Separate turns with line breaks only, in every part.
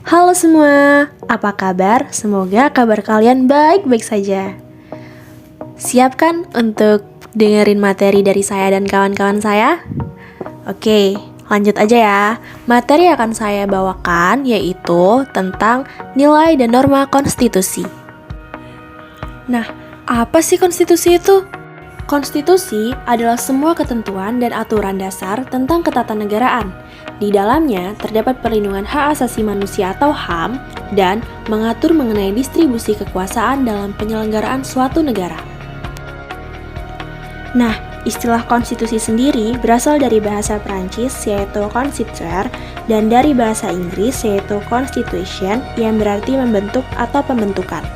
Halo semua, apa kabar? Semoga kabar kalian baik-baik saja. Siap kan untuk dengerin materi dari saya dan kawan-kawan saya? Oke, lanjut aja ya. Materi yang akan saya bawakan yaitu tentang nilai dan norma konstitusi. Nah, apa sih konstitusi itu? Konstitusi adalah semua ketentuan dan aturan dasar tentang ketatanegaraan. Di dalamnya terdapat perlindungan hak asasi manusia atau HAM dan mengatur mengenai distribusi kekuasaan dalam penyelenggaraan suatu negara. Nah, istilah konstitusi sendiri berasal dari bahasa Prancis yaitu constituer dan dari bahasa Inggris yaitu constitution yang berarti membentuk atau pembentukan.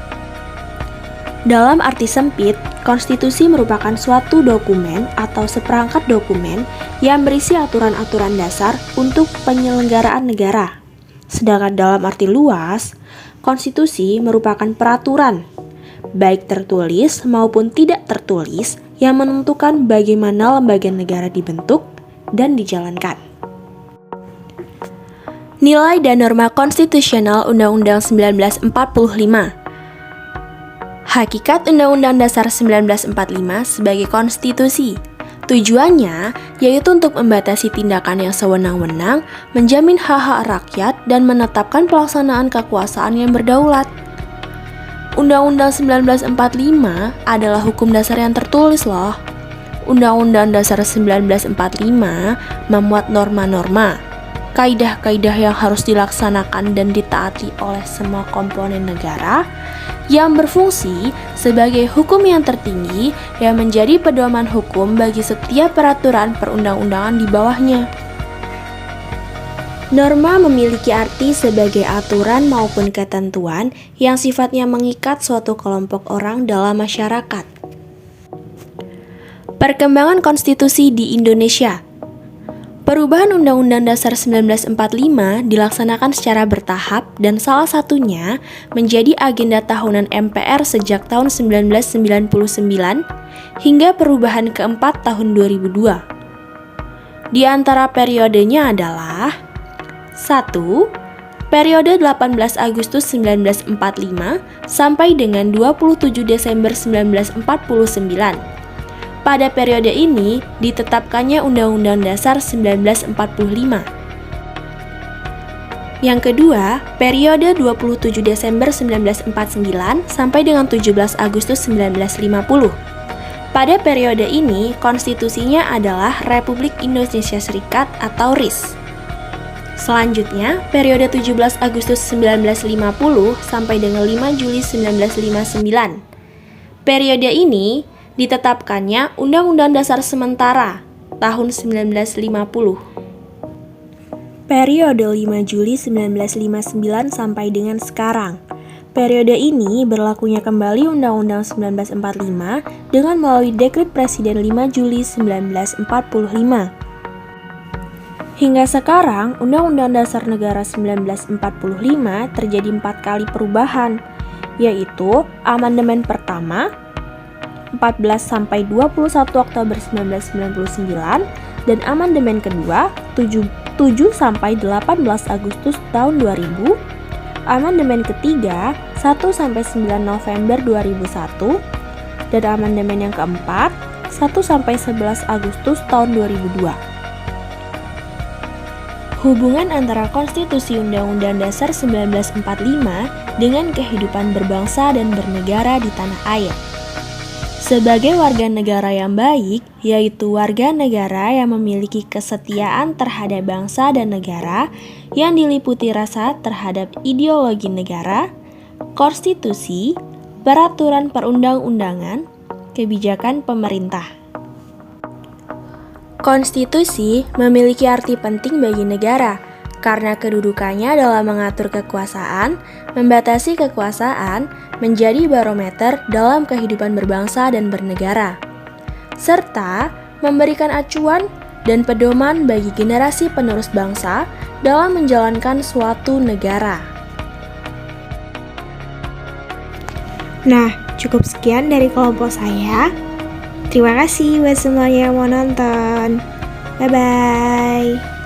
Dalam arti sempit, konstitusi merupakan suatu dokumen atau seperangkat dokumen yang berisi aturan-aturan dasar untuk penyelenggaraan negara. Sedangkan dalam arti luas, konstitusi merupakan peraturan, baik tertulis maupun tidak tertulis, yang menentukan bagaimana lembaga negara dibentuk dan dijalankan. Nilai dan norma konstitusional Undang-Undang 1945. Hakikat Undang-Undang Dasar 1945 sebagai konstitusi. Tujuannya yaitu untuk membatasi tindakan yang sewenang-wenang, menjamin hak-hak rakyat, dan menetapkan pelaksanaan kekuasaan yang berdaulat. Undang-Undang 1945 adalah hukum dasar yang tertulis loh. Undang-Undang Dasar 1945 memuat norma-norma, kaidah-kaidah yang harus dilaksanakan dan ditaati oleh semua komponen negara, yang berfungsi sebagai hukum yang tertinggi yang menjadi pedoman hukum bagi setiap peraturan perundang-undangan di bawahnya. Norma memiliki arti sebagai aturan maupun ketentuan yang sifatnya mengikat suatu kelompok orang dalam masyarakat. Perkembangan konstitusi di Indonesia. Perubahan Undang-Undang Dasar 1945 dilaksanakan secara bertahap dan salah satunya menjadi agenda tahunan MPR sejak tahun 1999 hingga perubahan keempat tahun 2002. Di antara periodenya adalah 1. Periode 18 Agustus 1945 sampai dengan 27 Desember 1949. Pada periode ini ditetapkannya Undang-Undang Dasar 1945. Yang kedua, periode 27 Desember 1949 sampai dengan 17 Agustus 1950. Pada periode ini, konstitusinya adalah Republik Indonesia Serikat atau RIS. Selanjutnya, periode 17 Agustus 1950 sampai dengan 5 Juli 1959. Periode ini ditetapkannya Undang-Undang Dasar Sementara tahun 1950. Periode 5 Juli 1959 sampai dengan sekarang. Periode ini berlakunya kembali Undang-Undang 1945 dengan melalui Dekret Presiden 5 Juli 1945. Hingga sekarang, Undang-Undang Dasar Negara 1945 terjadi 4 kali perubahan, yaitu amandemen pertama 14 sampai 21 Oktober 1999 dan amandemen kedua 7 sampai 18 Agustus tahun 2000, amandemen ketiga 1 sampai 9 November 2001 dan amandemen yang keempat 1 sampai 11 Agustus tahun 2002. Hubungan antara konstitusi Undang-Undang Dasar 1945 dengan kehidupan berbangsa dan bernegara di tanah air. Sebagai warga negara yang baik, yaitu warga negara yang memiliki kesetiaan terhadap bangsa dan negara yang diliputi rasa terhadap ideologi negara, konstitusi, peraturan perundang-undangan, kebijakan pemerintah. Konstitusi memiliki arti penting bagi negara karena kedudukannya dalam mengatur kekuasaan, membatasi kekuasaan, menjadi barometer dalam kehidupan berbangsa dan bernegara, serta memberikan acuan dan pedoman bagi generasi penerus bangsa dalam menjalankan suatu negara. Nah, cukup sekian dari kelompok saya. Terima kasih buat semuanya yang mau nonton. Bye-bye.